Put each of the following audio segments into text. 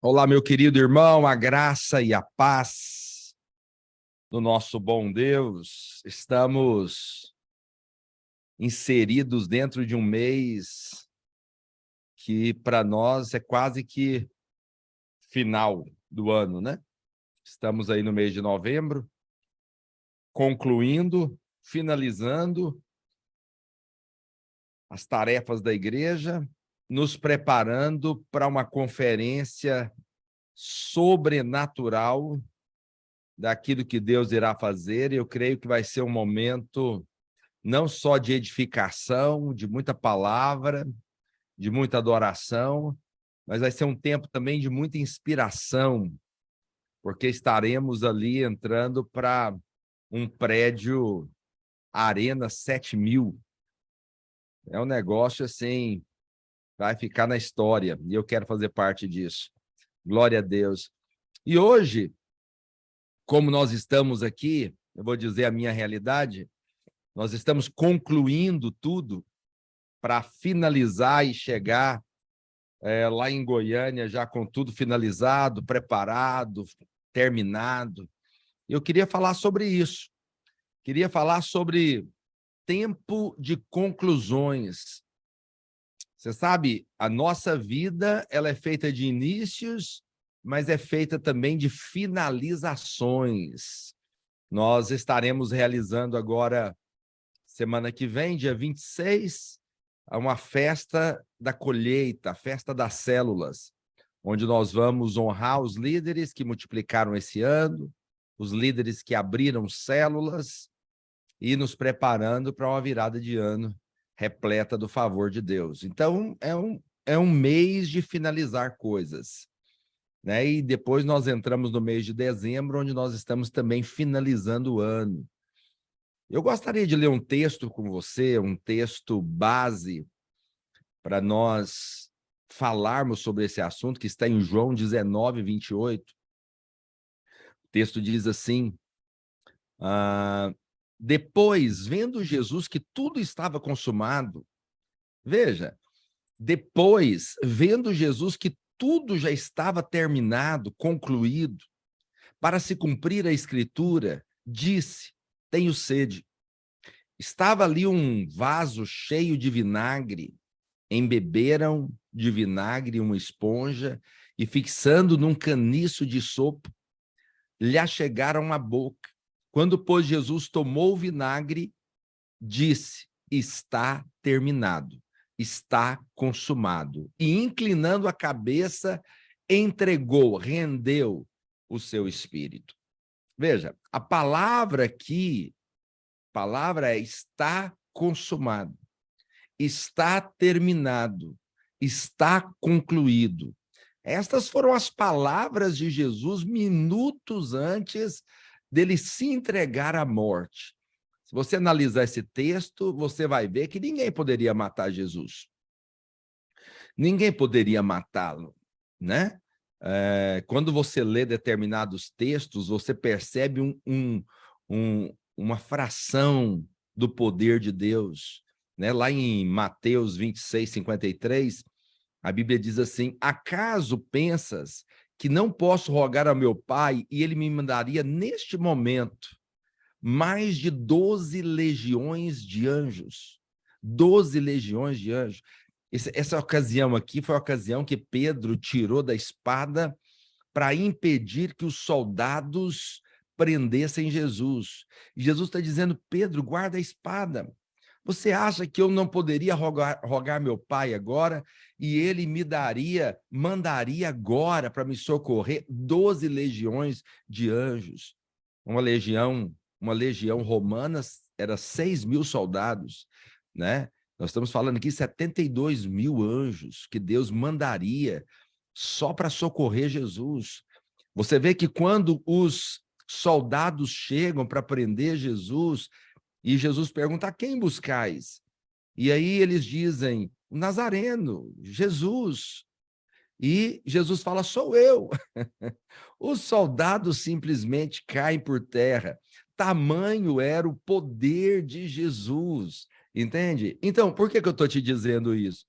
Olá, meu querido irmão, a graça e a paz do nosso bom Deus. Estamos inseridos dentro de um mês que para nós é quase que final do ano, né? Estamos aí no mês de novembro, concluindo, finalizando as tarefas da igreja, nos preparando para uma conferência sobrenatural daquilo que Deus irá fazer. Eu creio que vai ser um momento não só de edificação, de muita palavra, de muita adoração, mas vai ser um tempo também de muita inspiração, porque estaremos ali entrando para um prédio Arena 7.000. É um negócio assim, vai ficar na história, e eu quero fazer parte disso. Glória a Deus. E hoje, como nós estamos aqui, eu vou dizer a minha realidade, nós estamos concluindo tudo para finalizar e chegar lá em Goiânia já com tudo finalizado, preparado, terminado. Eu queria falar sobre isso. Queria falar sobre tempo de conclusões. Você sabe, a nossa vida ela é feita de inícios, mas é feita também de finalizações. Nós estaremos realizando agora, semana que vem, dia 26, uma festa da colheita, a festa das células, onde nós vamos honrar os líderes que multiplicaram esse ano, os líderes que abriram células e nos preparando para uma virada de ano repleta do favor de Deus. Então, é um mês de finalizar coisas, né? E depois nós entramos no mês de dezembro, onde nós estamos também finalizando o ano. Eu gostaria de ler um texto com você, um texto base para nós falarmos sobre esse assunto, que está em João 19, 28. O texto diz assim, depois, vendo Jesus que tudo estava consumado, veja, depois, vendo Jesus que tudo já estava terminado, concluído, para se cumprir a Escritura, disse, tenho sede. Estava ali um vaso cheio de vinagre, embeberam de vinagre uma esponja e, fixando num caniço de sopo, lhe achegaram à boca. Quando, pois, Jesus tomou o vinagre, disse, está terminado, está consumado. E, inclinando a cabeça, entregou, rendeu o seu espírito. Veja, a palavra aqui, é está consumado. Está terminado, está concluído. Estas foram as palavras de Jesus minutos antes dele se entregar à morte. Se você analisar esse texto, você vai ver que ninguém poderia matar Jesus. Ninguém poderia matá-lo, né? Quando você lê determinados textos, você percebe uma fração do poder de Deus, né? Lá em Mateus 26, 53, a Bíblia diz assim, acaso pensas que não posso rogar ao meu Pai e ele me mandaria neste momento mais de 12 legiões de anjos? 12 legiões de anjos. Essa ocasião aqui foi a ocasião que Pedro tirou da espada para impedir que os soldados prendessem Jesus. E Jesus está dizendo, Pedro, guarda a espada. Você acha que eu não poderia rogar meu pai agora e ele me mandaria agora para me socorrer 12 legiões de anjos? Uma legião romana era 6.000 soldados, né? Nós estamos falando aqui 72.000 anjos que Deus mandaria só para socorrer Jesus. Você vê que quando os soldados chegam para prender Jesus, e Jesus pergunta, a quem buscais? E aí eles dizem, o Nazareno, Jesus. E Jesus fala, sou eu. Os soldados simplesmente caem por terra. Tamanho era o poder de Jesus, entende? Então, por que eu estou te dizendo isso?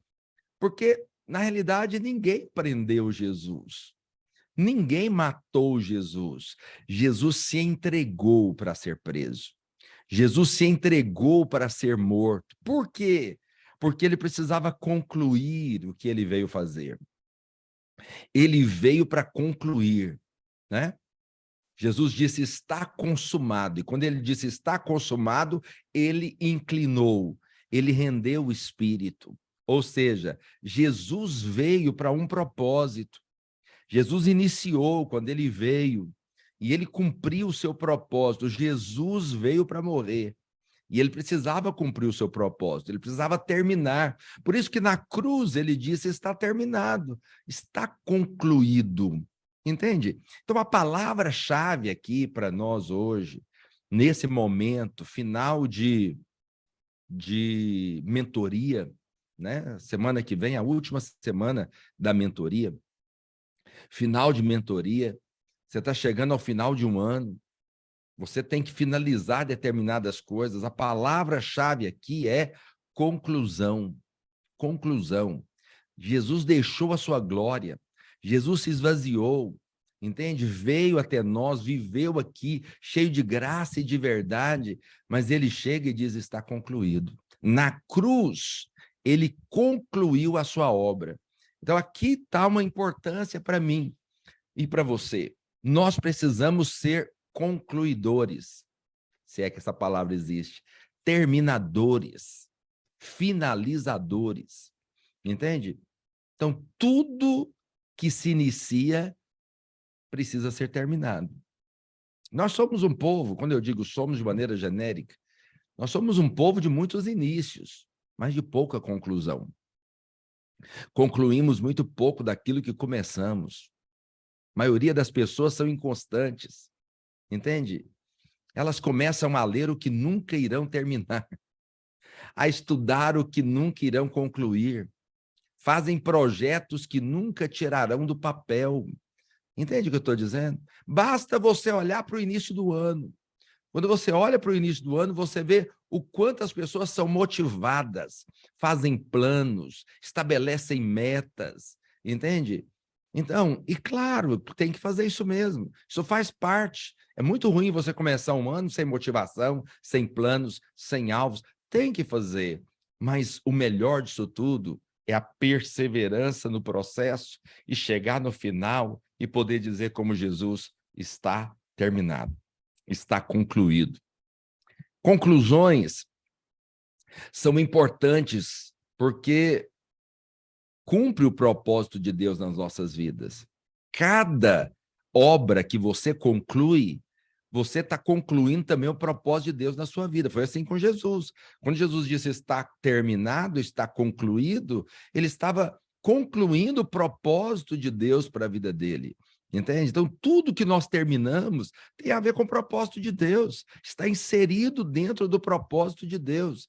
Porque, na realidade, ninguém prendeu Jesus. Ninguém matou Jesus. Jesus se entregou para ser preso. Jesus se entregou para ser morto. Por quê? Porque ele precisava concluir o que ele veio fazer. Ele veio para concluir, né? Jesus disse, está consumado. E quando ele disse, está consumado, ele inclinou, ele rendeu o espírito. Ou seja, Jesus veio para um propósito. Jesus iniciou quando ele veio e ele cumpriu o seu propósito. Jesus veio para morrer e ele precisava cumprir o seu propósito, ele precisava terminar. Por isso que na cruz ele disse, está terminado, está concluído. Entende? Então a palavra-chave aqui para nós hoje, nesse momento final de mentoria, né? Semana que vem, a última semana da mentoria, final de mentoria, você está chegando ao final de um ano, você tem que finalizar determinadas coisas. A palavra-chave aqui é conclusão. Conclusão. Jesus deixou a sua glória, Jesus se esvaziou, entende? Veio até nós, viveu aqui, cheio de graça e de verdade, mas ele chega e diz, está concluído. Na cruz, ele concluiu a sua obra. Então, aqui está uma importância para mim e para você. Nós precisamos ser concluidores, se é que essa palavra existe, terminadores, finalizadores, entende? Então, tudo que se inicia precisa ser terminado. Nós somos um povo, quando eu digo somos de maneira genérica, nós somos um povo de muitos inícios, mas de pouca conclusão. Concluímos muito pouco daquilo que começamos. A maioria das pessoas são inconstantes, entende? Elas começam a ler o que nunca irão terminar, a estudar o que nunca irão concluir, fazem projetos que nunca tirarão do papel. Entende o que eu estou dizendo? Basta você olhar para o início do ano. Quando você olha para o início do ano, você vê o quanto as pessoas são motivadas, fazem planos, estabelecem metas, entende? Então, e claro, tem que fazer isso mesmo. Isso faz parte. É muito ruim você começar um ano sem motivação, sem planos, sem alvos. Tem que fazer. Mas o melhor disso tudo é a perseverança no processo e chegar no final e poder dizer como Jesus, está terminado, está concluído. Conclusões são importantes porque cumpre o propósito de Deus nas nossas vidas. Cada obra que você conclui, você está concluindo também o propósito de Deus na sua vida. Foi assim com Jesus. Quando Jesus disse está terminado, está concluído, ele estava concluindo o propósito de Deus para a vida dele. Entende? Então, tudo que nós terminamos tem a ver com o propósito de Deus, está inserido dentro do propósito de Deus.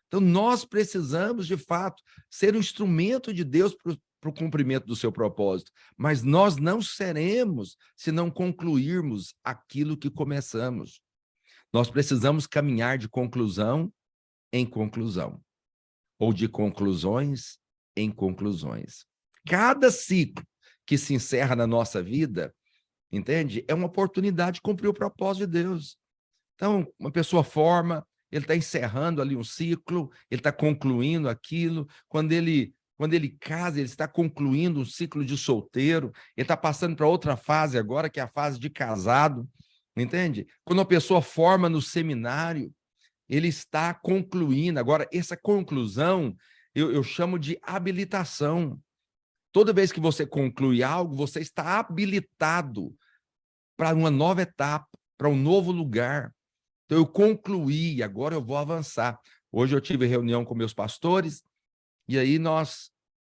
Então, nós precisamos, de fato, ser um instrumento de Deus para o cumprimento do seu propósito, mas nós não seremos se não concluirmos aquilo que começamos. Nós precisamos caminhar de conclusão em conclusão, ou de conclusões em conclusões. Cada ciclo que se encerra na nossa vida, entende? É uma oportunidade de cumprir o propósito de Deus. Então, uma pessoa forma, ele está encerrando ali um ciclo, ele está concluindo aquilo. Quando ele casa, ele está concluindo um ciclo de solteiro, ele está passando para outra fase agora, que é a fase de casado, entende? Quando uma pessoa forma no seminário, ele está concluindo. Agora, essa conclusão, eu chamo de habilitação. Toda vez que você conclui algo, você está habilitado para uma nova etapa, para um novo lugar. Então, eu concluí, agora eu vou avançar. Hoje eu tive reunião com meus pastores, e aí nós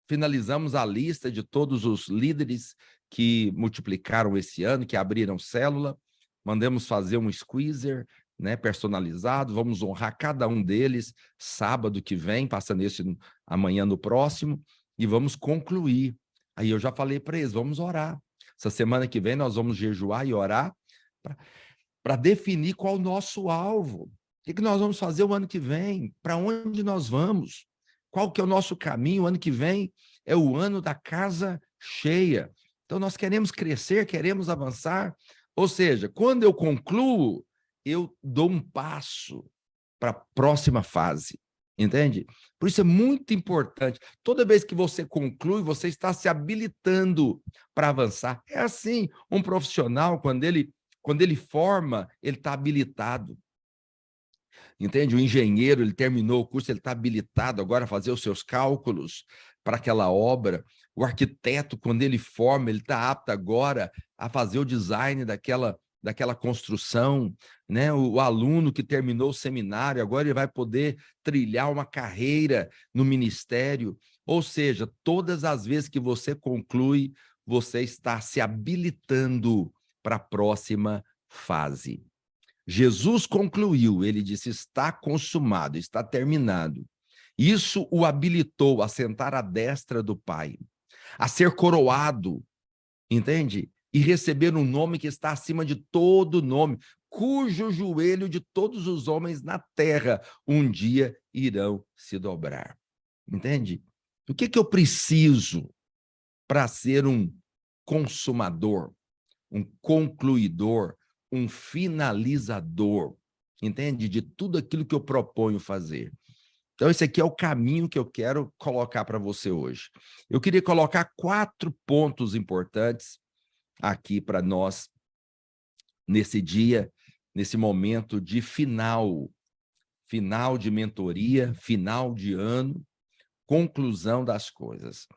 finalizamos a lista de todos os líderes que multiplicaram esse ano, que abriram célula, mandamos fazer um squeezer, né, personalizado, vamos honrar cada um deles sábado que vem, passando esse amanhã no próximo, e vamos concluir. Aí eu já falei para eles, vamos orar. Essa semana que vem nós vamos jejuar e orar para definir qual o nosso alvo. O que nós vamos fazer o ano que vem? Para onde nós vamos? Qual que é o nosso caminho? O ano que vem é o ano da casa cheia. Então, nós queremos crescer, queremos avançar. Ou seja, quando eu concluo, eu dou um passo para a próxima fase. Entende? Por isso é muito importante. Toda vez que você conclui, você está se habilitando para avançar. É assim, um profissional, quando ele forma, ele está habilitado. Entende? O engenheiro, ele terminou o curso, ele está habilitado agora a fazer os seus cálculos para aquela obra. O arquiteto, quando ele forma, ele está apto agora a fazer o design daquela construção, né? O aluno que terminou o seminário, agora ele vai poder trilhar uma carreira no ministério. Ou seja, todas as vezes que você conclui, você está se habilitando para a próxima fase. Jesus concluiu, ele disse, está consumado, está terminado. Isso o habilitou a sentar à destra do Pai, a ser coroado, entende? E receber um nome que está acima de todo nome, cujo joelho de todos os homens na terra um dia irão se dobrar. Entende? O que eu preciso para ser um consumador, um concluidor, um finalizador, entende? De tudo aquilo que eu proponho fazer. Então, esse aqui é o caminho que eu quero colocar para você hoje. Eu queria colocar 4 pontos importantes aqui para nós, nesse dia, nesse momento de final de mentoria, final de ano, conclusão das coisas.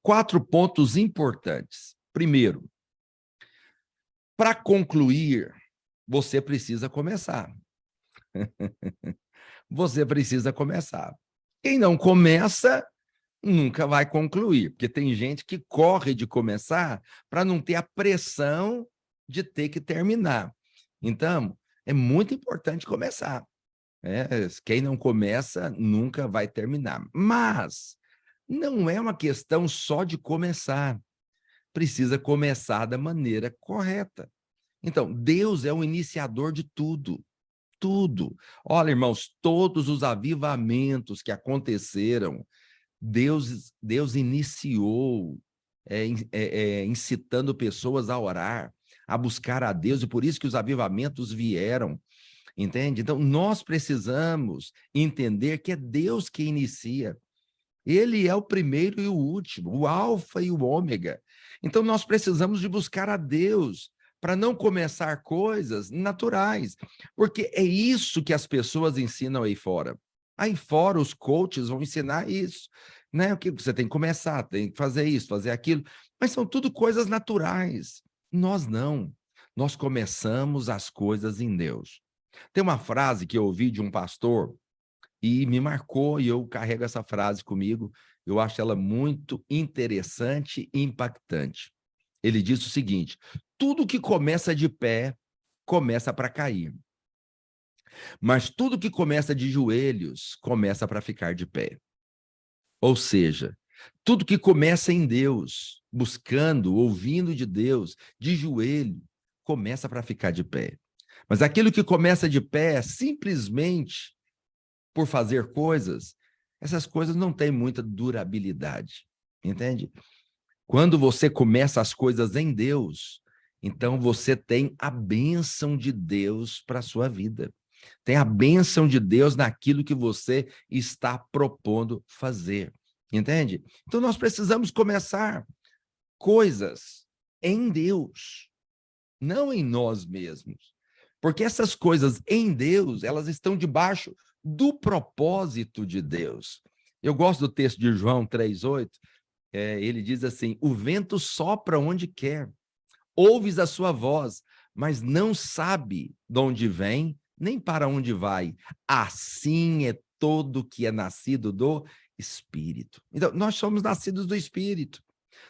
4 pontos importantes. Primeiro, para concluir, você precisa começar. Você precisa começar. Quem não começa, nunca vai concluir, porque tem gente que corre de começar para não ter a pressão de ter que terminar. Então, é muito importante começar. Quem não começa, nunca vai terminar. Mas não é uma questão só de começar. Precisa começar da maneira correta. Então, Deus é o iniciador de tudo. Tudo. Olha, irmãos, todos os avivamentos que aconteceram, Deus iniciou, incitando pessoas a orar, a buscar a Deus, e por isso que os avivamentos vieram, entende? Então, nós precisamos entender que é Deus que inicia. Ele é o primeiro e o último, o alfa e o ômega. Então, nós precisamos de buscar a Deus para não começar coisas naturais, porque é isso que as pessoas ensinam aí fora. Aí fora, os coaches vão ensinar isso, né? O que você tem que começar, tem que fazer isso, fazer aquilo, mas são tudo coisas naturais. Nós não. Nós começamos as coisas em Deus. Tem uma frase que eu ouvi de um pastor e me marcou, e eu carrego essa frase comigo. Eu acho ela muito interessante e impactante. Ele disse o seguinte: tudo que começa de pé, começa para cair. Mas tudo que começa de joelhos, começa para ficar de pé. Ou seja, tudo que começa em Deus, buscando, ouvindo de Deus, de joelho, começa para ficar de pé. Mas aquilo que começa de pé, simplesmente por fazer coisas, essas coisas não têm muita durabilidade, entende? Quando você começa as coisas em Deus, então você tem a bênção de Deus para a sua vida. Tem a bênção de Deus naquilo que você está propondo fazer, entende? Então nós precisamos começar coisas em Deus, não em nós mesmos. Porque essas coisas em Deus, elas estão debaixo do propósito de Deus. Eu gosto do texto de João 3:8, ele diz assim: o vento sopra onde quer, ouves a sua voz, mas não sabe de onde vem, nem para onde vai. Assim é todo que é nascido do Espírito. Então, nós somos nascidos do Espírito.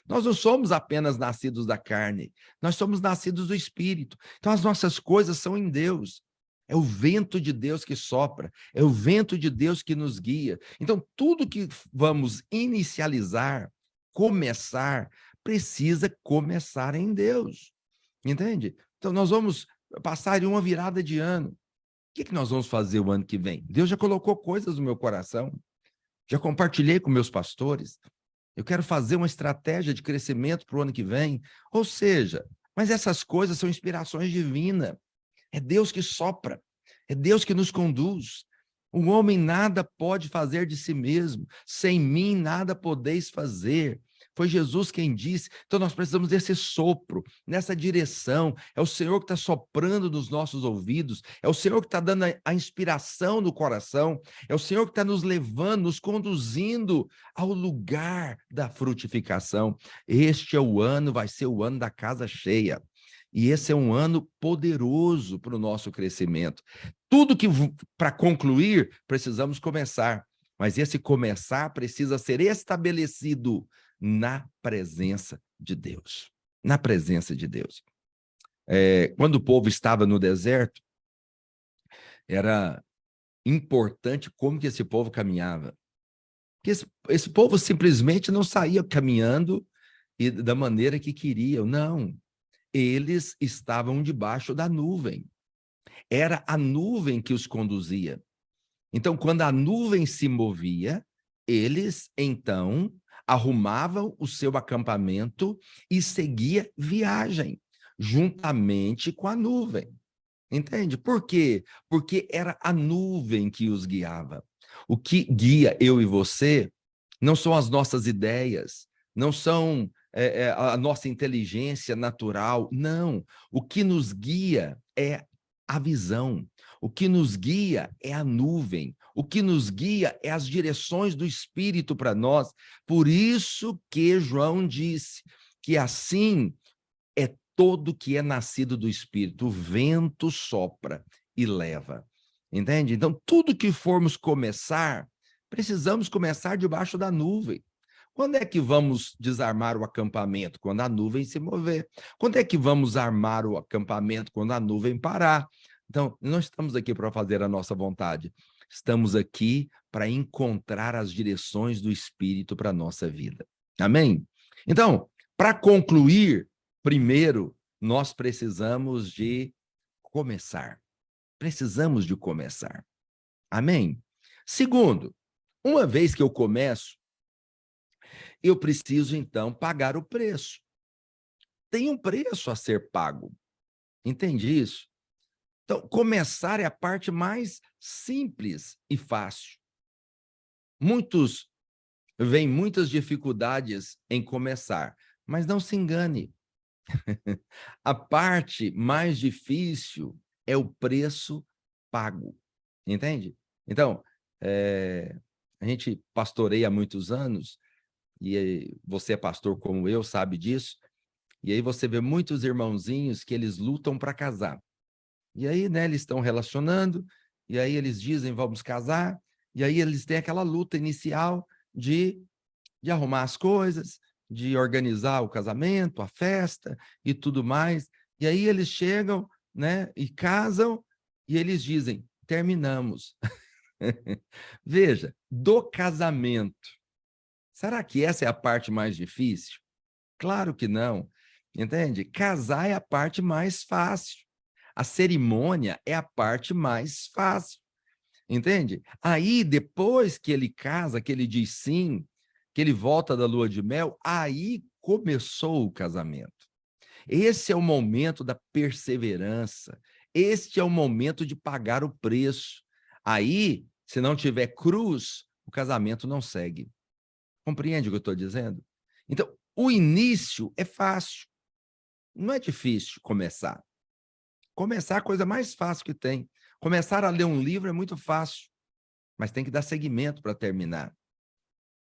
Nós não somos apenas nascidos da carne, nós somos nascidos do Espírito. Então, as nossas coisas são em Deus. É o vento de Deus que sopra, é o vento de Deus que nos guia. Então, tudo que vamos inicializar, começar, precisa começar em Deus, entende? Então, nós vamos passar uma virada de ano. O que nós vamos fazer o ano que vem? Deus já colocou coisas no meu coração, já compartilhei com meus pastores. Eu quero fazer uma estratégia de crescimento para o ano que vem. Ou seja, mas essas coisas são inspirações divinas. É Deus que sopra, é Deus que nos conduz. O homem nada pode fazer de si mesmo, sem mim nada podeis fazer. Foi Jesus quem disse. Então nós precisamos desse sopro, nessa direção. É o Senhor que está soprando nos nossos ouvidos, é o Senhor que está dando a inspiração no coração, é o Senhor que está nos levando, nos conduzindo ao lugar da frutificação. Este é o ano, vai ser o ano da casa cheia. E esse é um ano poderoso para o nosso crescimento. Tudo que, para concluir, precisamos começar. Mas esse começar precisa ser estabelecido na presença de Deus. Na presença de Deus. Quando o povo estava no deserto, era importante como que esse povo caminhava. Porque esse povo simplesmente não saía caminhando da maneira que queriam, não. Eles estavam debaixo da nuvem. Era a nuvem que os conduzia. Então, quando a nuvem se movia, eles, então, arrumavam o seu acampamento e seguia viagem, juntamente com a nuvem. Entende? Por quê? Porque era a nuvem que os guiava. O que guia eu e você não são as nossas ideias, não são a nossa inteligência natural, não. O que nos guia é a visão, o que nos guia é a nuvem, o que nos guia é as direções do Espírito para nós. Por isso que João disse que assim é todo que é nascido do Espírito, o vento sopra e leva. Entende? Então, tudo que formos começar, precisamos começar debaixo da nuvem. Quando é que vamos desarmar o acampamento? Quando a nuvem se mover. Quando é que vamos armar o acampamento? Quando a nuvem parar. Então, não estamos aqui para fazer a nossa vontade. Estamos aqui para encontrar as direções do Espírito para a nossa vida. Amém? Então, para concluir, primeiro, nós precisamos de começar. Precisamos de começar. Amém? Segundo, uma vez que eu começo, eu preciso, então, pagar o preço. Tem um preço a ser pago. Entende isso? Então, começar é a parte mais simples e fácil. Muitos veem muitas dificuldades em começar, mas não se engane. A parte mais difícil é o preço pago. Entende? Então, a gente pastoreia há muitos anos, e você é pastor como eu, sabe disso, e aí você vê muitos irmãozinhos que eles lutam para casar. E aí, né, eles estão relacionando, e aí eles dizem, vamos casar, e aí eles têm aquela luta inicial de arrumar as coisas, de organizar o casamento, a festa e tudo mais. E aí eles chegam, né, e casam, e eles dizem, terminamos. Veja, do casamento, será que essa é a parte mais difícil? Claro que não, entende? Casar é a parte mais fácil. A cerimônia é a parte mais fácil, entende? Aí, depois que ele casa, que ele diz sim, que ele volta da lua de mel, aí começou o casamento. Esse é o momento da perseverança. Este é o momento de pagar o preço. Aí, se não tiver cruz, o casamento não segue. Compreende o que eu estou dizendo? Então, o início é fácil. Não é difícil começar. Começar é a coisa mais fácil que tem. Começar a ler um livro é muito fácil, mas tem que dar seguimento para terminar.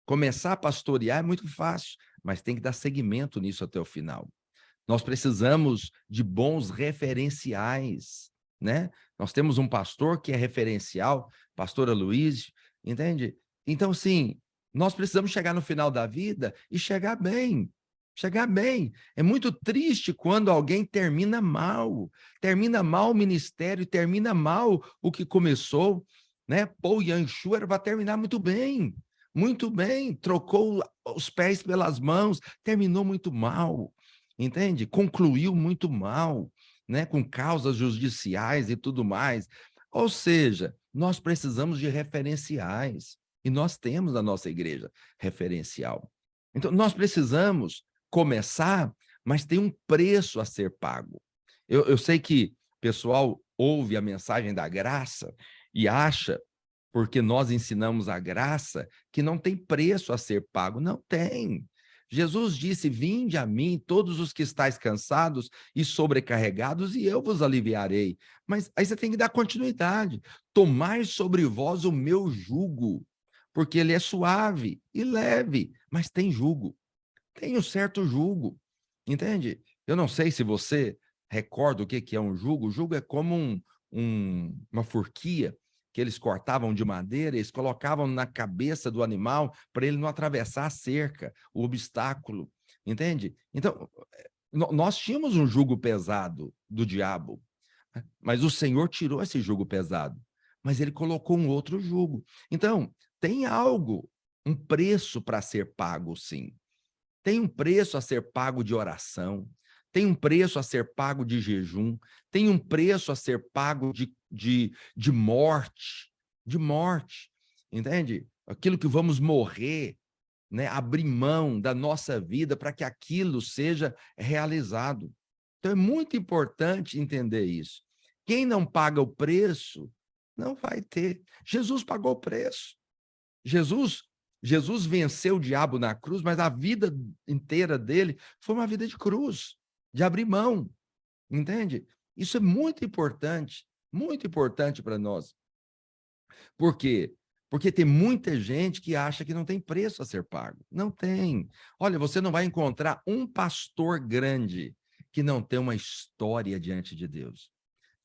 Começar a pastorear é muito fácil, mas tem que dar seguimento nisso até o final. Nós precisamos de bons referenciais, né? Nós temos um pastor que é referencial, pastor Aloysio, entende? Então, sim, nós precisamos chegar no final da vida e chegar bem. Chegar bem. É muito triste quando alguém termina mal o ministério, termina mal o que começou, né? Paul Yanshu era para terminar muito bem, trocou os pés pelas mãos, terminou muito mal, entende? Concluiu muito mal, né? Com causas judiciais e tudo mais. Ou seja, nós precisamos de referenciais, e nós temos na nossa igreja referencial. Então, nós precisamos começar, mas tem um preço a ser pago. Eu sei que o pessoal ouve a mensagem da graça e acha, porque nós ensinamos a graça, que não tem preço a ser pago. Não tem. Jesus disse: vinde a mim, todos os que estáis cansados e sobrecarregados, e eu vos aliviarei. Mas aí você tem que dar continuidade. Tomai sobre vós o meu jugo, porque ele é suave e leve, mas tem jugo. Tem um certo jugo, entende? Eu não sei se você recorda o que é um jugo. O jugo é como uma forquilha que eles cortavam de madeira, eles colocavam na cabeça do animal para ele não atravessar a cerca, o obstáculo, entende? Então, nós tínhamos um jugo pesado do diabo, mas o Senhor tirou esse jugo pesado, mas ele colocou um outro jugo. Então, tem algo, um preço para ser pago, sim. Tem um preço a ser pago de oração, tem um preço a ser pago de jejum, tem um preço a ser pago de morte, entende? Aquilo que vamos morrer, né? Abrir mão da nossa vida para que aquilo seja realizado. Então é muito importante entender isso. Quem não paga o preço, não vai ter. Jesus pagou o preço. Jesus venceu o diabo na cruz, mas a vida inteira dele foi uma vida de cruz, de abrir mão, entende? Isso é muito importante para nós. Por quê? Porque tem muita gente que acha que não tem preço a ser pago. Não tem. Olha, você não vai encontrar um pastor grande que não tem uma história diante de Deus,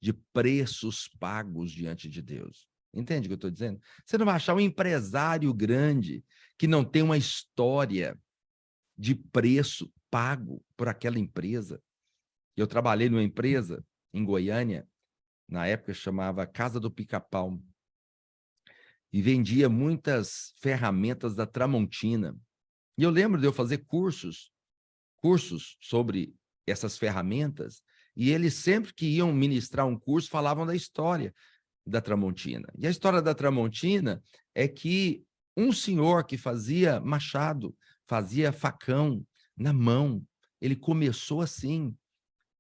de preços pagos diante de Deus. Entende o que eu estou dizendo? Você não vai achar um empresário grande que não tem uma história de preço pago por aquela empresa. Eu trabalhei numa empresa em Goiânia, na época chamava Casa do Pica-Pau, e vendia muitas ferramentas da Tramontina. E eu lembro de eu fazer cursos sobre essas ferramentas, e eles sempre que iam ministrar um curso falavam da história da Tramontina. E a história da Tramontina é que um senhor que fazia machado, fazia facão na mão, ele começou assim.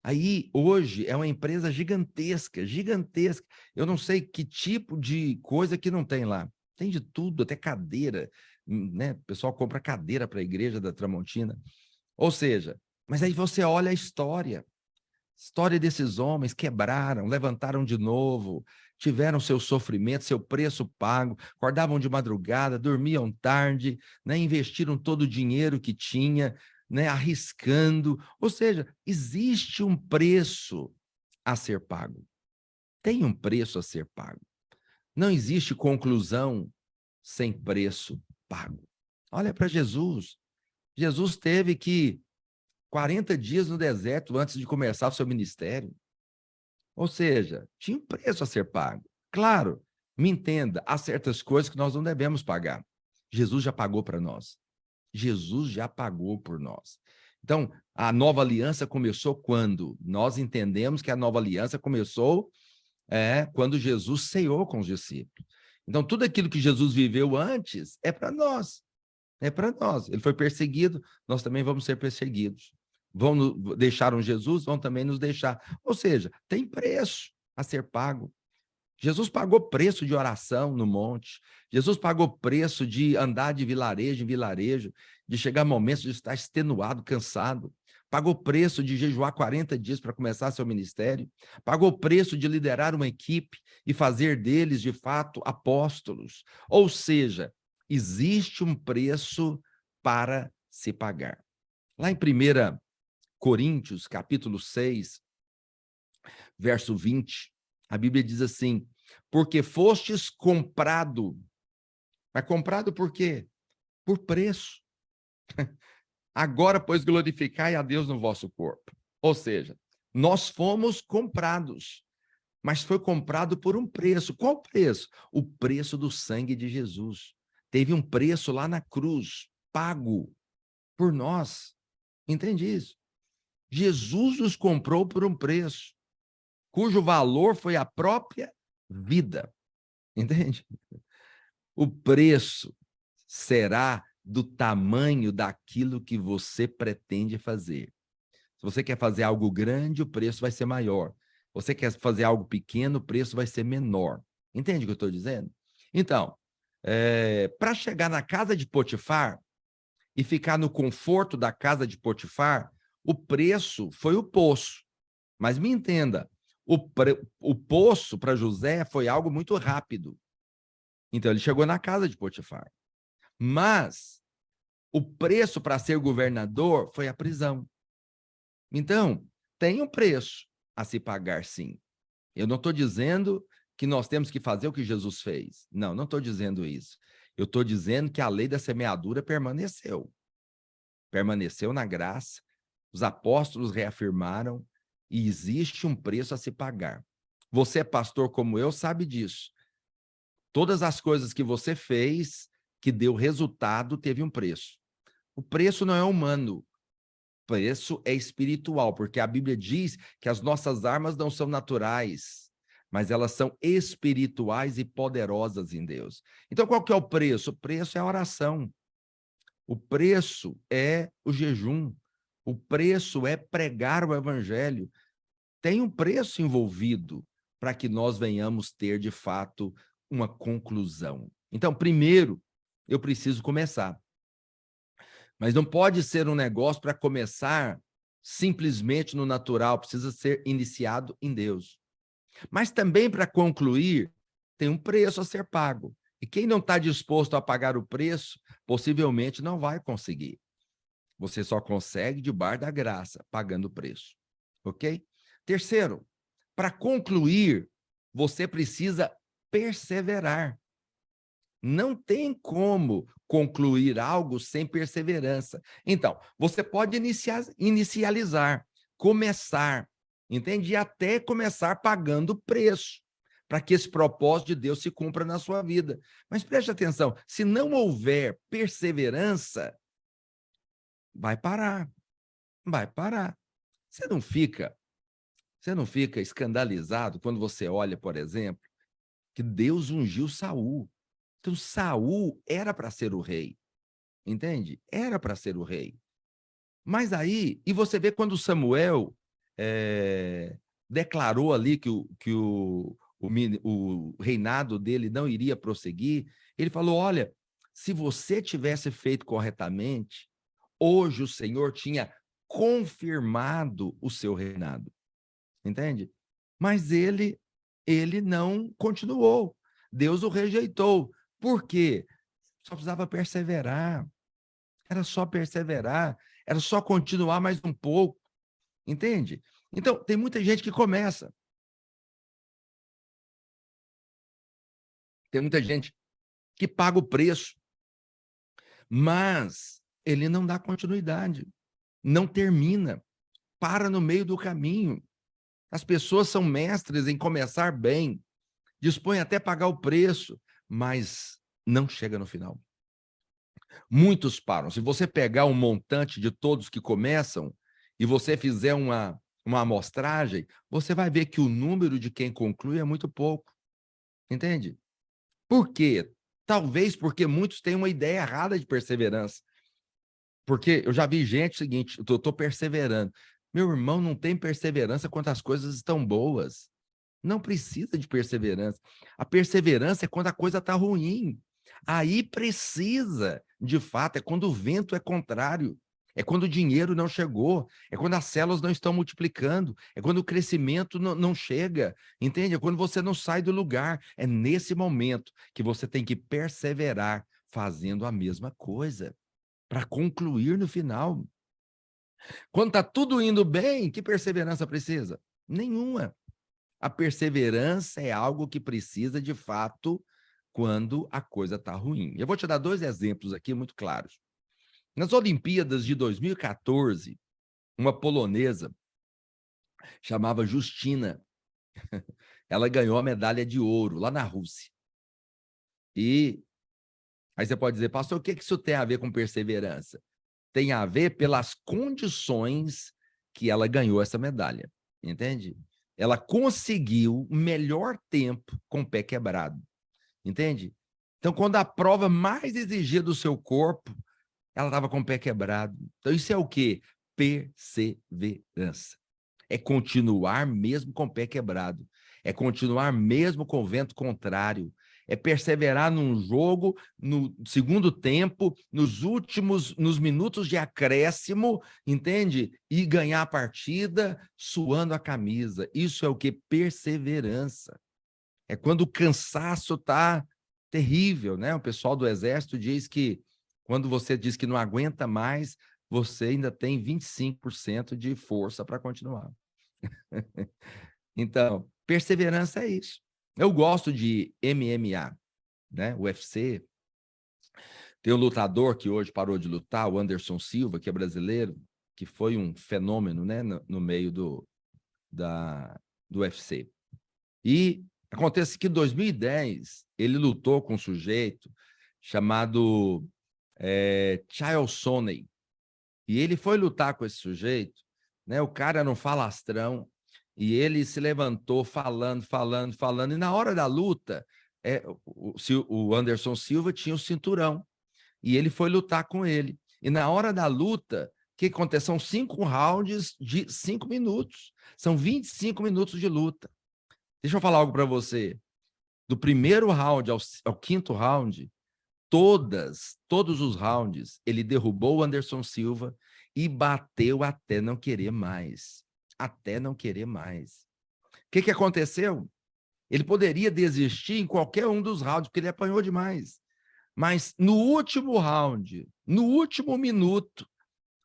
Aí, hoje, é uma empresa gigantesca, gigantesca. Eu não sei que tipo de coisa que não tem lá. Tem de tudo, até cadeira, né? O pessoal compra cadeira para a igreja da Tramontina. Ou seja, mas aí você olha a história desses homens, quebraram, levantaram de novo, tiveram seu sofrimento, seu preço pago, acordavam de madrugada, dormiam tarde, né, investiram todo o dinheiro que tinha, né, arriscando. Ou seja, existe um preço a ser pago. Tem um preço a ser pago. Não existe conclusão sem preço pago. Olha para Jesus. Jesus teve que 40 dias no deserto antes de começar o seu ministério. Ou seja, tinha um preço a ser pago. Claro, me entenda, há certas coisas que nós não devemos pagar. Jesus já pagou para nós. Jesus já pagou por nós. Então, a nova aliança começou quando? Nós entendemos que a nova aliança começou quando Jesus ceou com os discípulos. Então, tudo aquilo que Jesus viveu antes é para nós. É para nós. Ele foi perseguido, nós também vamos ser perseguidos. Deixaram Jesus, vão também nos deixar. Ou seja, tem preço a ser pago. Jesus pagou preço de oração no monte. Jesus pagou preço de andar de vilarejo em vilarejo, de chegar momentos de estar extenuado, cansado. Pagou preço de jejuar 40 dias para começar seu ministério. Pagou preço de liderar uma equipe e fazer deles, de fato, apóstolos. Ou seja, existe um preço para se pagar. Lá em 1 Coríntios, capítulo 6, verso 20, a Bíblia diz assim: porque fostes comprado. Mas comprado por quê? Por preço. Agora, pois, glorificai a Deus no vosso corpo. Ou seja, nós fomos comprados, mas foi comprado por um preço. Qual preço? O preço do sangue de Jesus. Teve um preço lá na cruz, pago por nós. Entende isso? Jesus nos comprou por um preço, cujo valor foi a própria vida. Entende? O preço será do tamanho daquilo que você pretende fazer. Se você quer fazer algo grande, o preço vai ser maior. Você quer fazer algo pequeno, o preço vai ser menor. Entende o que eu estou dizendo? Então, para chegar na casa de Potifar e ficar no conforto da casa de Potifar, o preço foi o poço. Mas me entenda, o poço para José foi algo muito rápido. Então, ele chegou na casa de Potifar. Mas o preço para ser governador foi a prisão. Então, tem um preço a se pagar, sim. Eu não estou dizendo que nós temos que fazer o que Jesus fez. Não, não estou dizendo isso. Eu estou dizendo que a lei da semeadura permaneceu. Permaneceu na graça, os apóstolos reafirmaram e existe um preço a se pagar. Você é pastor como eu, sabe disso. Todas as coisas que você fez, que deu resultado, teve um preço. O preço não é humano, o preço é espiritual, porque a Bíblia diz que as nossas armas não são naturais, mas elas são espirituais e poderosas em Deus. Então, qual que é o preço? O preço é a oração. O preço é o jejum. O preço é pregar o evangelho. Tem um preço envolvido para que nós venhamos ter, de fato, uma conclusão. Então, primeiro, eu preciso começar. Mas não pode ser um negócio para começar simplesmente no natural, precisa ser iniciado em Deus. Mas também para concluir, tem um preço a ser pago. E quem não está disposto a pagar o preço, possivelmente não vai conseguir. Você só consegue debaixo da graça, pagando o preço. Ok? Terceiro, para concluir, você precisa perseverar. Não tem como concluir algo sem perseverança. Então, você pode inicializar, começar, entende? E até começar pagando o preço, para que esse propósito de Deus se cumpra na sua vida. Mas preste atenção, se não houver perseverança, vai parar, vai parar. Você não fica escandalizado quando você olha, por exemplo, que Deus ungiu Saul. Então, Saul era para ser o rei, entende? Era para ser o rei. Mas aí, e você vê quando Samuel declarou ali o reinado dele não iria prosseguir, ele falou, olha, se você tivesse feito corretamente, hoje o Senhor tinha confirmado o seu reinado, entende? Mas ele não continuou. Deus o rejeitou. Por quê? Só precisava perseverar. Era só perseverar. Era só continuar mais um pouco. Entende? Então, tem muita gente que começa. Tem muita gente que paga o preço. Mas ele não dá continuidade. Não termina. Para no meio do caminho. As pessoas são mestres em começar bem. Dispõem até pagar o preço. Mas não chega no final. Muitos param. Se você pegar um montante de todos que começam e você fizer uma amostragem, você vai ver que o número de quem conclui é muito pouco. Entende? Por quê? Talvez porque muitos têm uma ideia errada de perseverança. Porque eu já vi gente, seguinte, eu estou perseverando. Meu irmão, não tem perseverança quando as coisas estão boas. Não precisa de perseverança. A perseverança é quando a coisa está ruim. Aí precisa, de fato, é quando o vento é contrário, é quando o dinheiro não chegou, é quando as células não estão multiplicando, é quando o crescimento não chega, entende? É quando você não sai do lugar. É nesse momento que você tem que perseverar fazendo a mesma coisa, para concluir no final. Quando está tudo indo bem, que perseverança precisa? Nenhuma. A perseverança é algo que precisa, de fato, quando a coisa está ruim. Eu vou te dar 2 exemplos aqui muito claros. Nas Olimpíadas de 2014, uma polonesa chamava Justina, ela ganhou a medalha de ouro lá na Rússia. E aí você pode dizer, pastor, o que isso tem a ver com perseverança? Tem a ver pelas condições que ela ganhou essa medalha, entende? Ela conseguiu o melhor tempo com o pé quebrado. Entende? Então, quando a prova mais exigia do seu corpo, ela estava com o pé quebrado. Então, isso é o quê? Perseverança. É continuar mesmo com o pé quebrado. É continuar mesmo com o vento contrário. É perseverar num jogo, no segundo tempo, nos minutos de acréscimo, entende? E ganhar a partida suando a camisa. Isso é o que? Perseverança. É quando o cansaço está terrível, né? O pessoal do exército diz que quando você diz que não aguenta mais, você ainda tem 25% de força para continuar. Então, perseverança é isso. Eu gosto de MMA, né? UFC. Tem um lutador que hoje parou de lutar, o Anderson Silva, que é brasileiro, que foi um fenômeno, né, no meio do UFC. E acontece que em 2010 ele lutou com um sujeito chamado Chael Sonnen. E ele foi lutar com esse sujeito, né? O cara era um falastrão, e ele se levantou falando, e na hora da luta, o Anderson Silva tinha o cinturão, e ele foi lutar com ele. E na hora da luta, o que aconteceu? São 5 rounds de 5 minutos. São 25 minutos de luta. Deixa eu falar algo para você. Do primeiro round ao quinto round, todos os rounds, ele derrubou o Anderson Silva e bateu até não querer mais. Até não querer mais. O que aconteceu? Ele poderia desistir em qualquer um dos rounds, porque ele apanhou demais. Mas no último round, no último minuto,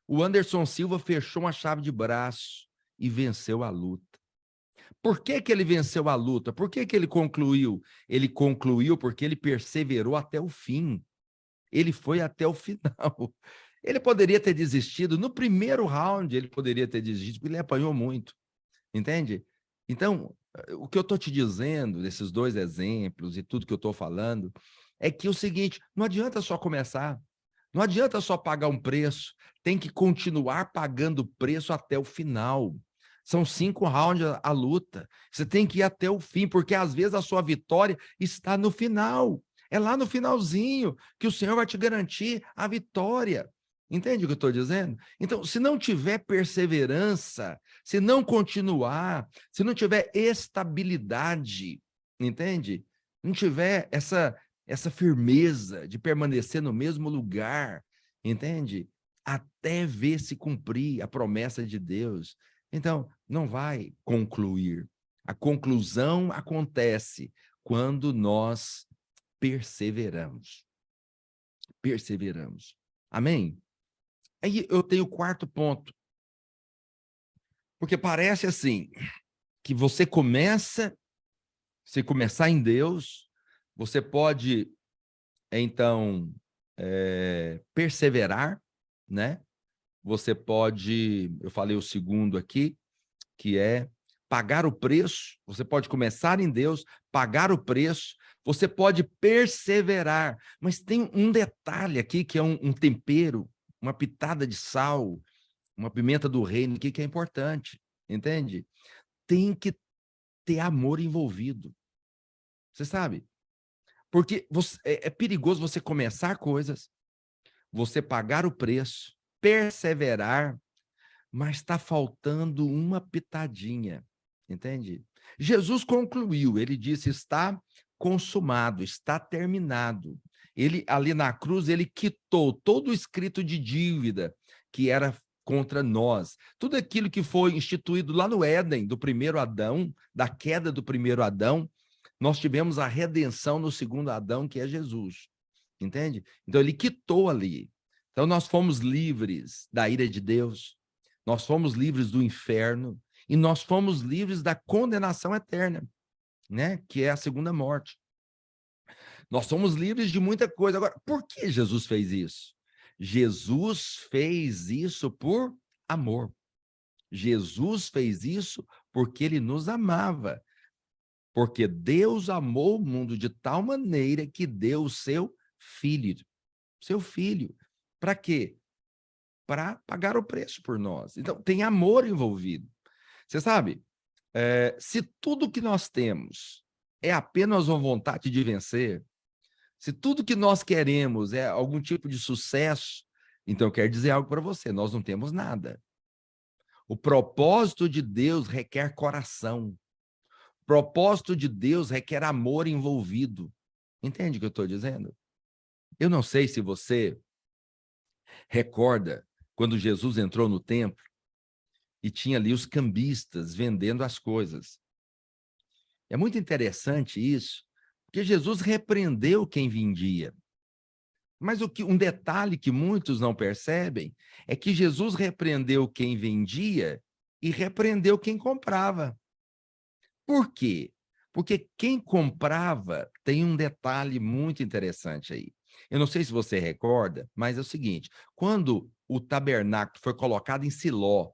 o Anderson Silva fechou uma chave de braço e venceu a luta. Por que ele venceu a luta? Por que ele concluiu? Ele concluiu porque ele perseverou até o fim. Ele foi até o final. Ele poderia ter desistido. No primeiro round, ele poderia ter desistido, porque ele apanhou muito. Entende? Então, o que eu estou te dizendo, desses 2 exemplos e tudo que eu estou falando, é que o seguinte, não adianta só começar. Não adianta só pagar um preço. Tem que continuar pagando o preço até o final. São 5 rounds a luta. Você tem que ir até o fim, porque às vezes a sua vitória está no final. É lá no finalzinho que o Senhor vai te garantir a vitória. Entende o que eu estou dizendo? Então, se não tiver perseverança, se não continuar, se não tiver estabilidade, entende? Não tiver essa firmeza de permanecer no mesmo lugar, entende? Até ver se cumprir a promessa de Deus. Então, não vai concluir. A conclusão acontece quando nós perseveramos. Perseveramos. Amém? Aí eu tenho o 4º ponto. Porque parece assim, que você começar em Deus, você pode, então, perseverar, né? Você pode, eu falei o segundo aqui, que é pagar o preço. Você pode começar em Deus, pagar o preço, você pode perseverar. Mas tem um detalhe aqui, que é um tempero, uma pitada de sal, uma pimenta do reino aqui, que é importante, entende? Tem que ter amor envolvido. Você sabe? Porque é perigoso você começar coisas, você pagar o preço, perseverar, mas está faltando uma pitadinha, entende? Jesus concluiu, ele disse, está consumado, está terminado. Ele, ali na cruz, ele quitou todo o escrito de dívida que era contra nós. Tudo aquilo que foi instituído lá no Éden, do primeiro Adão, da queda do primeiro Adão, nós tivemos a redenção no segundo Adão, que é Jesus, entende? Então, ele quitou ali. Então, nós fomos livres da ira de Deus, nós fomos livres do inferno e nós fomos livres da condenação eterna, né? Que é a segunda morte. Nós somos livres de muita coisa. Agora, por que Jesus fez isso? Jesus fez isso por amor. Jesus fez isso porque ele nos amava. Porque Deus amou o mundo de tal maneira que deu o seu filho. Seu filho. Para quê? Para pagar o preço por nós. Então, tem amor envolvido. Você sabe, se tudo que nós temos é apenas uma vontade de vencer, se tudo que nós queremos é algum tipo de sucesso, Então, eu quero dizer algo para você, nós não temos nada. O propósito de Deus requer coração. O propósito de Deus requer amor envolvido. Entende o que eu estou dizendo? Eu não sei se você recorda quando Jesus entrou no templo e tinha ali os cambistas vendendo as coisas. É muito interessante isso, porque Jesus repreendeu quem vendia. Mas um detalhe que muitos não percebem é que Jesus repreendeu quem vendia e repreendeu quem comprava. Por quê? Porque quem comprava tem um detalhe muito interessante aí. Eu não sei se você recorda, mas é o seguinte: quando o tabernáculo foi colocado em Siló,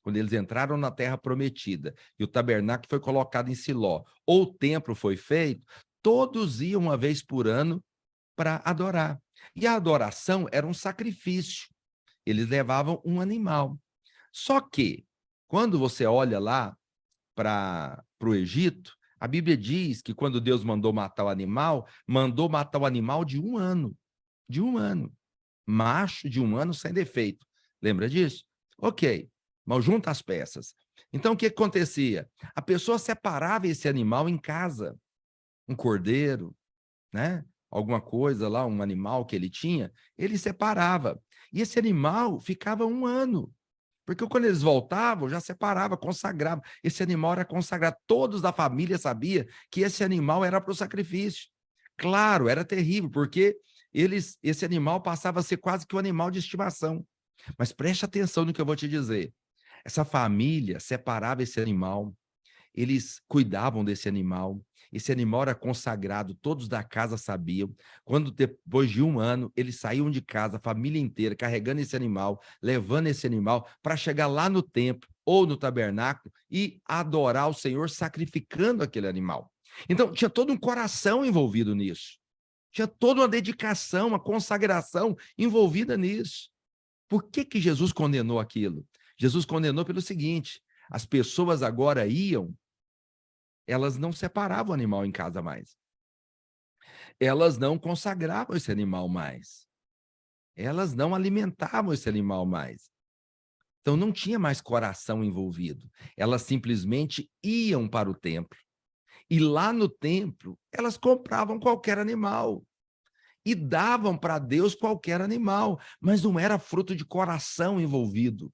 quando eles entraram na terra prometida, e o tabernáculo foi colocado em Siló, ou o templo foi feito, todos iam uma vez por ano para adorar. E a adoração era um sacrifício. Eles levavam um animal. Só que, quando você olha lá para o Egito, a Bíblia diz que quando Deus mandou matar o animal, mandou matar o animal de 1 ano. De 1 ano. Macho de 1 ano sem defeito. Lembra disso? Ok, mas junta as peças. Então, o que acontecia? A pessoa separava esse animal em casa, um cordeiro, né? Alguma coisa lá, um animal que ele tinha, ele separava. E esse animal ficava 1 ano. Porque quando eles voltavam, já separava, consagrava. Esse animal era consagrado. Todos da família sabiam que esse animal era para o sacrifício. Claro, era terrível, porque esse animal passava a ser quase que um animal de estimação. Mas preste atenção no que eu vou te dizer. Essa família separava esse animal, eles cuidavam desse animal. Esse animal era consagrado, todos da casa sabiam. Quando depois de 1 ano, eles saíam de casa, a família inteira, carregando esse animal, levando esse animal para chegar lá no templo ou no tabernáculo e adorar o Senhor sacrificando aquele animal. Então, tinha todo um coração envolvido nisso. Tinha toda uma dedicação, uma consagração envolvida nisso. Por que que Jesus condenou aquilo? Jesus condenou pelo seguinte: as pessoas agora elas não separavam o animal em casa mais. Elas não consagravam esse animal mais. Elas não alimentavam esse animal mais. Então não tinha mais coração envolvido. Elas simplesmente iam para o templo. E lá no templo, elas compravam qualquer animal e davam para Deus qualquer animal, mas não era fruto de coração envolvido.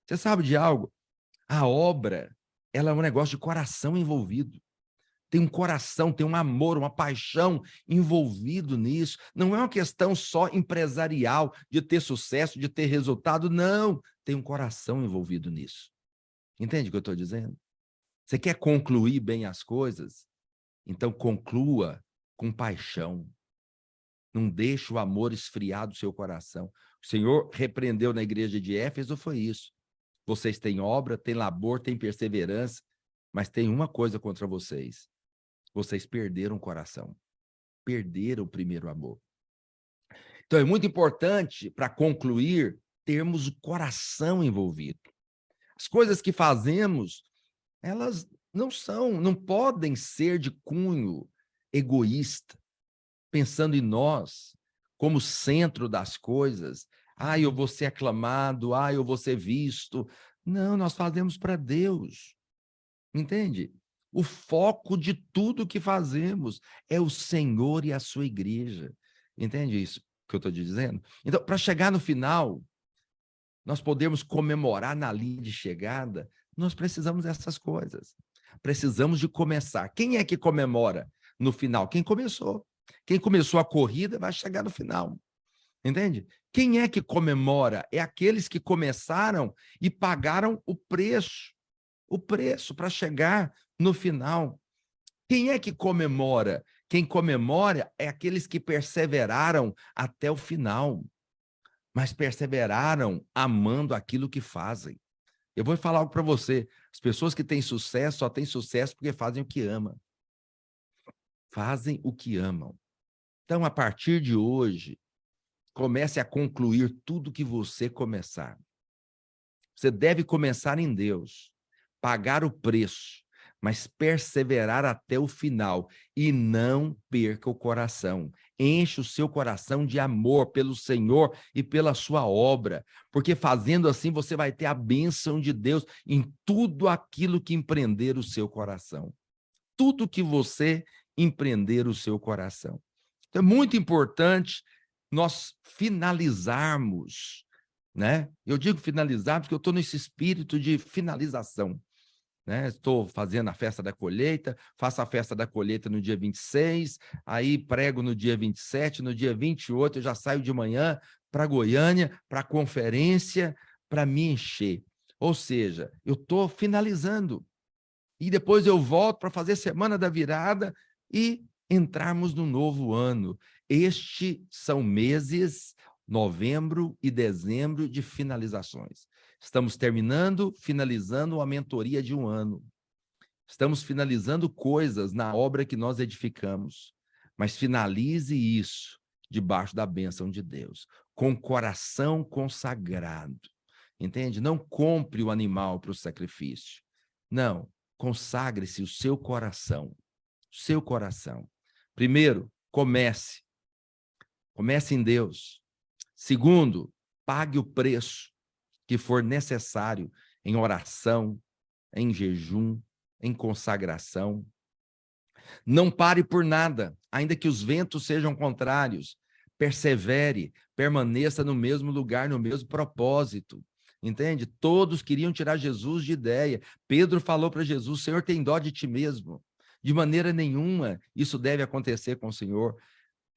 Você sabe de algo? A obra, ela é um negócio de coração envolvido. Tem um coração, tem um amor, uma paixão envolvido nisso. Não é uma questão só empresarial, de ter sucesso, de ter resultado. Não, tem um coração envolvido nisso. Entende o que eu estou dizendo? Você quer concluir bem as coisas? Então conclua com paixão. Não deixe o amor esfriar do seu coração. O Senhor repreendeu na igreja de Éfeso, foi isso. Vocês têm obra, têm labor, têm perseverança, mas tem uma coisa contra vocês. Vocês perderam o coração. Perderam o primeiro amor. Então, é muito importante, para concluir, termos o coração envolvido. As coisas que fazemos, elas não podem ser de cunho egoísta, pensando em nós como centro das coisas. Eu vou ser aclamado, eu vou ser visto. Não, nós fazemos para Deus. Entende? O foco de tudo que fazemos é o Senhor e a sua igreja. Entende isso que eu estou dizendo? Então, para chegar no final, nós podemos comemorar na linha de chegada, nós precisamos dessas coisas. Precisamos de começar. Quem é que comemora no final? Quem começou. Quem começou a corrida vai chegar no final. Entende? Quem é que comemora? É aqueles que começaram e pagaram o preço para chegar no final. Quem é que comemora? Quem comemora é aqueles que perseveraram até o final, mas perseveraram amando aquilo que fazem. Eu vou falar algo para você: as pessoas que têm sucesso só têm sucesso porque fazem o que amam. Fazem o que amam. Então, a partir de hoje, comece a concluir tudo que você começar. Você deve começar em Deus, pagar o preço, mas perseverar até o final e não perca o coração. Enche o seu coração de amor pelo Senhor e pela sua obra, porque fazendo assim você vai ter a bênção de Deus em tudo aquilo que empreender o seu coração. Tudo que você empreender o seu coração. Então, é muito importante nós finalizarmos, né? Eu digo finalizar porque eu estou nesse espírito de finalização. Né? Estou fazendo a festa da colheita, faço a festa da colheita no dia 26, aí prego no dia 27, no dia 28 eu já saio de manhã para Goiânia, para a conferência, para me encher. Ou seja, eu estou finalizando. E depois eu volto para fazer Semana da Virada e entrarmos no novo ano. Estes são meses, novembro e dezembro, de finalizações. Estamos finalizando a mentoria de um ano. Estamos finalizando coisas na obra que nós edificamos. Mas finalize isso debaixo da bênção de Deus, com o coração consagrado. Entende? Não compre o animal para o sacrifício. Não, consagre-se o seu coração. Seu coração. Primeiro, comece. Comece em Deus. Segundo, pague o preço que for necessário em oração, em jejum, em consagração. Não pare por nada, ainda que os ventos sejam contrários. Persevere, permaneça no mesmo lugar, no mesmo propósito. Entende? Todos queriam tirar Jesus de ideia. Pedro falou para Jesus: Senhor, tem dó de ti mesmo. De maneira nenhuma isso deve acontecer com o Senhor.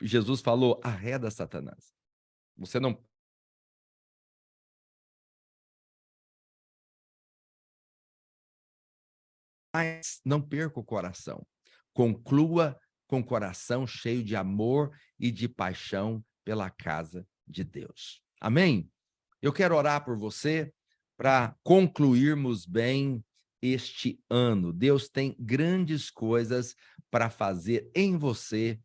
Jesus falou: arreda, Satanás. Você não... Mas não perca o coração. Conclua com o coração cheio de amor e de paixão pela casa de Deus. Amém? Eu quero orar por você para concluirmos bem este ano. Deus tem grandes coisas para fazer em você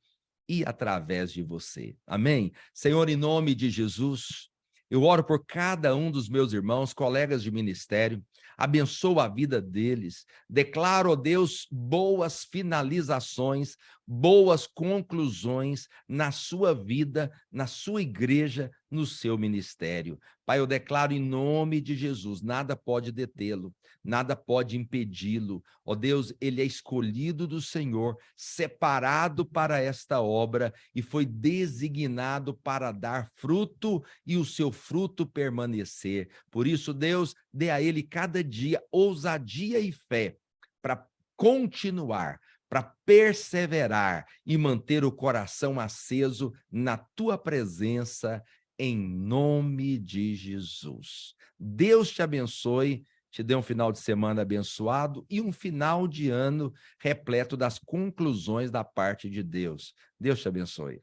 e através de você. Amém? Senhor, em nome de Jesus, eu oro por cada um dos meus irmãos, colegas de ministério, abençoo a vida deles, declaro, ó Deus, boas finalizações, boas conclusões na sua vida, na sua igreja, no seu ministério. Pai, eu declaro em nome de Jesus, nada pode detê-lo, nada pode impedi-lo. Ó Deus, ele é escolhido do Senhor, separado para esta obra e foi designado para dar fruto e o seu fruto permanecer. Por isso, Deus, dê a ele cada dia ousadia e fé para continuar, para perseverar e manter o coração aceso na tua presença, em nome de Jesus. Deus te abençoe, te dê um final de semana abençoado e um final de ano repleto das conclusões da parte de Deus. Deus te abençoe.